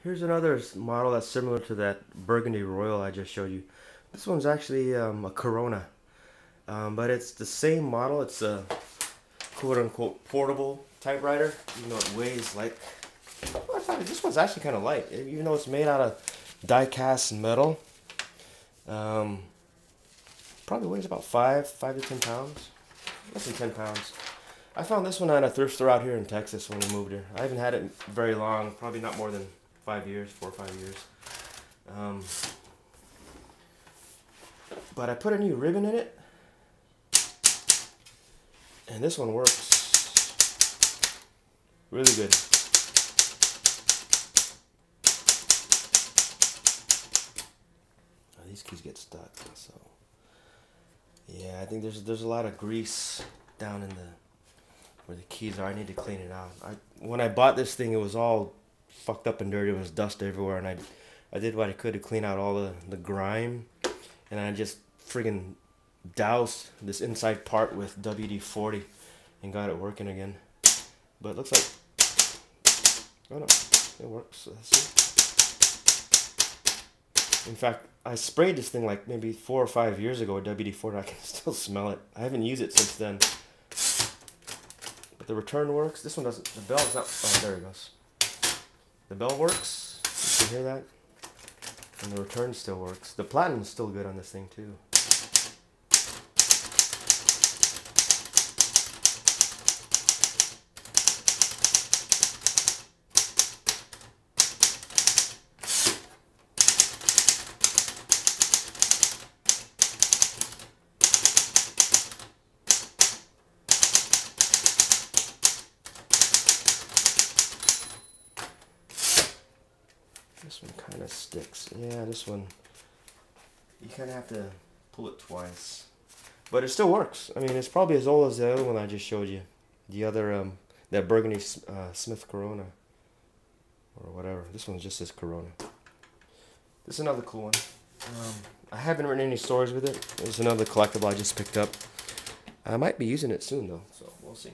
Here's another model that's similar to that Burgundy Royal I just showed you. This one's actually a Corona, but it's the same model. It's a quote-unquote portable typewriter. You know, it weighs like, well, I thought this one's actually kind of light, even though it's made out of die-cast metal. Probably weighs about 5 to 10 pounds, less than 10 pounds. I found this one at a thrift store out here in Texas when we moved here. I haven't had it very long, probably not more than 5 years, 4 or 5 years. But I put a new ribbon in it, and this one works really good. Oh, these keys get stuck, so yeah, I think there's a lot of grease down in the where the keys are. I need to clean it out. When I bought this thing, it was all fucked up and dirty. There was dust everywhere, and I did what I could to clean out all the grime, and I just friggin' doused this inside part with WD-40 and got it working again. But it looks like, oh no, it works. Let's see. In fact, I sprayed this thing like maybe 4 or 5 years ago with WD-40. I can still smell it. I haven't used it since then. But the return works. This one doesn't. The bell's not. Oh, there it goes. The bell works. You can hear that. And the return still works. The platinum's still good on this thing too. This one kind of sticks. Yeah, this one, you kind of have to pull it twice. But it still works. I mean, it's probably as old as the other one I just showed you. The other, that Burgundy Smith Corona. Or whatever. This one's just this Corona. This is another cool one. I haven't written any stories with it. It's another collectible I just picked up. I might be using it soon though, so we'll see.